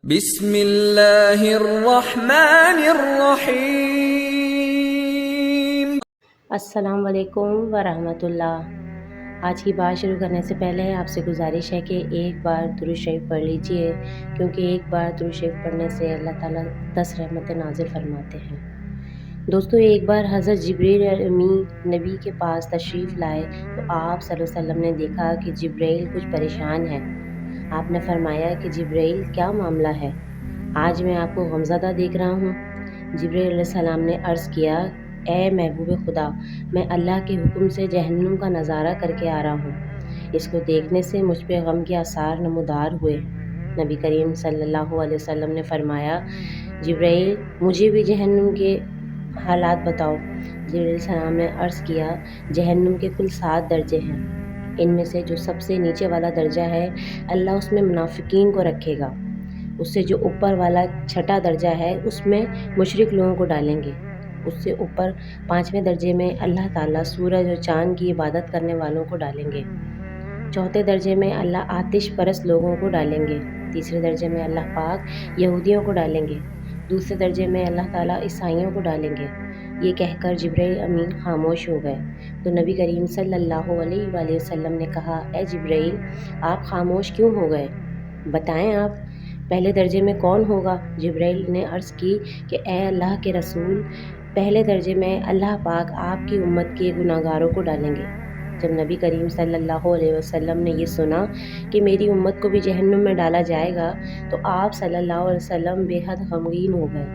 بسم اللہ الرحمن الرحیم۔ السلام علیکم ورحمۃ اللہ۔ آج کی بات شروع کرنے سے پہلے آپ سے گزارش ہے کہ ایک بار درود شریف پڑھ لیجئے، کیونکہ ایک بار درود شریف پڑھنے سے اللہ تعالیٰ 10 رحمتیں نازل فرماتے ہیں۔ دوستو، ایک بار حضرت جبریل امین نبی کے پاس تشریف لائے تو آپ صلی اللہ علیہ وسلم نے دیکھا کہ جبریل کچھ پریشان ہے۔ آپ نے فرمایا کہ جبریل، کیا معاملہ ہے؟ آج میں آپ کو غمزدہ دیکھ رہا ہوں۔ جبریل علیہ السلام نے عرض کیا، اے محبوب خدا، میں اللہ کے حکم سے جہنم کا نظارہ کر کے آ رہا ہوں۔ اس کو دیکھنے سے مجھ پہ غم کے آثار نمودار ہوئے۔ نبی کریم صلی اللہ علیہ وسلم نے فرمایا، جبریل، مجھے بھی جہنم کے حالات بتاؤ۔ جبریل علیہ السلام نے عرض کیا، جہنم کے کل 7 درجے ہیں۔ ان میں سے جو سب سے نیچے والا درجہ ہے، اللہ اس میں منافقین کو رکھے گا۔ اس سے جو اوپر والا 6واں درجہ ہے، اس میں مشرک لوگوں کو ڈالیں گے۔ اس سے اوپر 5ویں درجے میں اللہ تعالیٰ سورج اور چاند کی عبادت کرنے والوں کو ڈالیں گے۔ 4تھے درجے میں اللہ آتش پرست لوگوں کو ڈالیں گے۔ 3رے درجے میں اللہ پاک یہودیوں کو ڈالیں گے۔ 2سرے درجے میں اللہ تعالیٰ عیسائیوں کو ڈالیں گے۔ یہ کہہ کر جبریل امین خاموش ہو گئے تو نبی کریم صلی اللہ علیہ وآلہ وسلم نے کہا، اے جبریل، آپ خاموش کیوں ہو گئے؟ بتائیں آپ، پہلے درجے میں کون ہوگا؟ جبریل نے عرض کی کہ اے اللہ کے رسول، پہلے درجے میں اللہ پاک آپ کی امت کے گناہگاروں کو ڈالیں گے۔ جب نبی کریم صلی اللہ علیہ وسلم نے یہ سنا کہ میری امت کو بھی جہنم میں ڈالا جائے گا تو آپ صلی اللہ علیہ وسلم بے حد غمگین ہو گئے،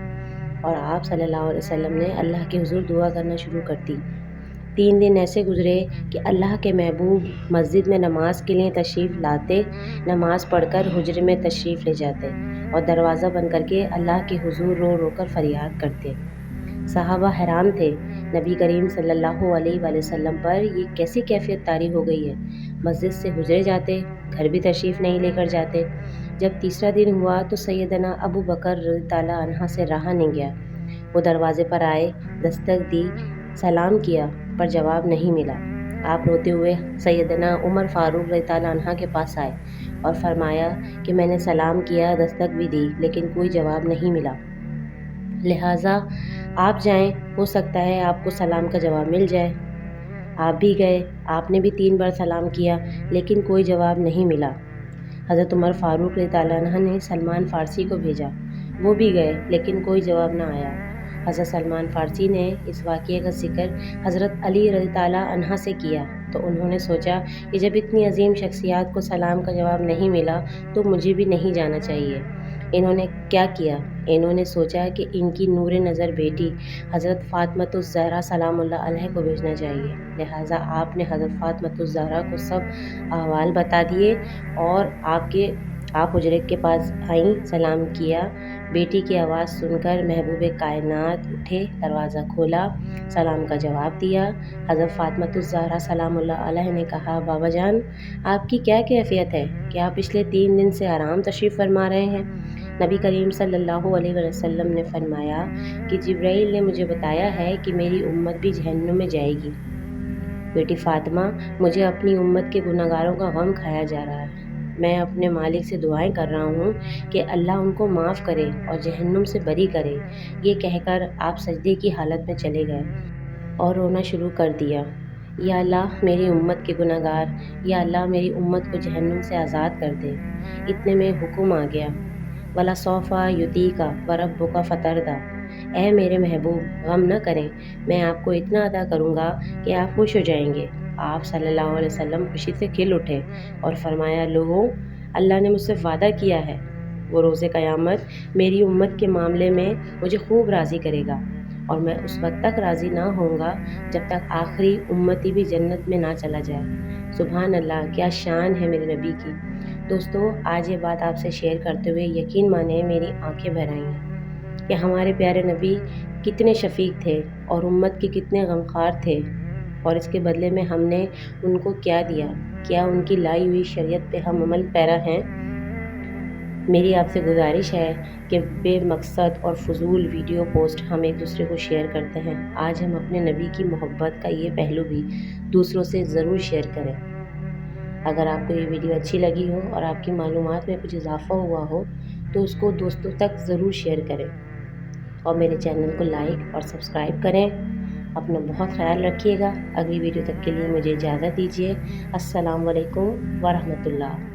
اور آپ صلی اللہ علیہ وسلم نے اللہ کے حضور دعا کرنا شروع کر دی۔ 3 دن ایسے گزرے کہ اللہ کے محبوب مسجد میں نماز کے لیے تشریف لاتے، نماز پڑھ کر حجرے میں تشریف لے جاتے اور دروازہ بند کر کے اللہ کے حضور رو رو کر فریاد کرتے۔ صحابہ حیران تھے، نبی کریم صلی اللہ علیہ وآلہ وسلم پر یہ کیسی کیفیت طاری ہو گئی ہے؟ مسجد سے حجرے جاتے، گھر بھی تشریف نہیں لے کر جاتے۔ جب 3را دن ہوا تو سیدنا ابو بکر رضی اللہ عنہ سے رہا نہیں گیا۔ وہ دروازے پر آئے، دستک دی، سلام کیا، پر جواب نہیں ملا۔ آپ روتے ہوئے سیدنا عمر فاروق رضی اللہ عنہ کے پاس آئے اور فرمایا کہ میں نے سلام کیا، دستک بھی دی، لیکن کوئی جواب نہیں ملا، لہٰذا آپ جائیں، ہو سکتا ہے آپ کو سلام کا جواب مل جائے۔ آپ بھی گئے، آپ نے بھی 3 بار سلام کیا، لیکن کوئی جواب نہیں ملا۔ حضرت عمر فاروق رضی اللہ عنہ نے سلمان فارسی کو بھیجا، وہ بھی گئے، لیکن کوئی جواب نہ آیا۔ حضرت سلمان فارسی نے اس واقعے کا ذکر حضرت علی رضی اللہ عنہ سے کیا تو انہوں نے سوچا کہ جب اتنی عظیم شخصیات کو سلام کا جواب نہیں ملا تو مجھے بھی نہیں جانا چاہیے۔ انہوں نے کیا کیا؟ انہوں نے سوچا کہ ان کی نور نظر بیٹی حضرت فاطمۃ الزہرا سلام اللہ علیہ کو بھیجنا چاہیے، لہٰذا آپ نے حضرت فاطمۃ الزہرا کو سب احوال بتا دیے اور آپ حجرے کے پاس آئیں، سلام کیا۔ بیٹی کی آواز سن کر محبوب کائنات اٹھے، دروازہ کھولا، سلام کا جواب دیا۔ حضرت فاطمۃ الزہرا سلام اللہ علیہ نے کہا، بابا جان، آپ کی کیا کیفیت ہے؟ کیا پچھلے 3 دن سے آرام تشریف فرما رہے ہیں؟ نبی کریم صلی اللہ علیہ وسلم نے فرمایا کہ جبرائیل نے مجھے بتایا ہے کہ میری امت بھی جہنم میں جائے گی۔ بیٹی فاطمہ، مجھے اپنی امت کے گناہگاروں کا غم کھایا جا رہا ہے۔ میں اپنے مالک سے دعائیں کر رہا ہوں کہ اللہ ان کو معاف کرے اور جہنم سے بری کرے۔ یہ کہہ کر آپ سجدے کی حالت میں چلے گئے اور رونا شروع کر دیا، یا اللہ میری امت کے گناہگار، یا اللہ میری امت کو جہنم سے آزاد کر دے۔ اتنے میں حکم آ گیا، وَلَسَوْفَ يُعْطِيكَ وَرَبُّكَ فَتَرْضَىٰ، اے میرے محبوب، غم نہ کریں، میں آپ کو اتنا عطا کروں گا کہ آپ خوش ہو جائیں گے۔ آپ صلی اللہ علیہ وسلم خوشی سے کھل اٹھے اور فرمایا، لوگوں، اللہ نے مجھ سے وعدہ کیا ہے، وہ روز قیامت میری امت کے معاملے میں مجھے خوب راضی کرے گا، اور میں اس وقت تک راضی نہ ہوں گا جب تک آخری امتی بھی جنت میں نہ چلا جائے۔ سبحان اللہ، کیا شان ہے میرے نبی کی۔ دوستو، آج یہ بات آپ سے شیئر کرتے ہوئے یقین مانیں میری آنکھیں بھر آئی ہیں کہ ہمارے پیارے نبی کتنے شفیق تھے اور امت کے کتنے غمخوار تھے، اور اس کے بدلے میں ہم نے ان کو کیا دیا؟ کیا ان کی لائی ہوئی شریعت پہ ہم عمل پیرا ہیں؟ میری آپ سے گزارش ہے کہ بے مقصد اور فضول ویڈیو پوسٹ ہم ایک دوسرے کو شیئر کرتے ہیں، آج ہم اپنے نبی کی محبت کا یہ پہلو بھی دوسروں سے ضرور شیئر کریں۔ اگر آپ کو یہ ویڈیو اچھی لگی ہو اور آپ کی معلومات میں کچھ اضافہ ہوا ہو تو اس کو دوستوں تک ضرور شیئر کریں اور میرے چینل کو لائک اور سبسکرائب کریں۔ اپنا بہت خیال رکھیے گا۔ اگلی ویڈیو تک کے لیے مجھے اجازت دیجیے۔ السلام علیکم ورحمۃ اللہ۔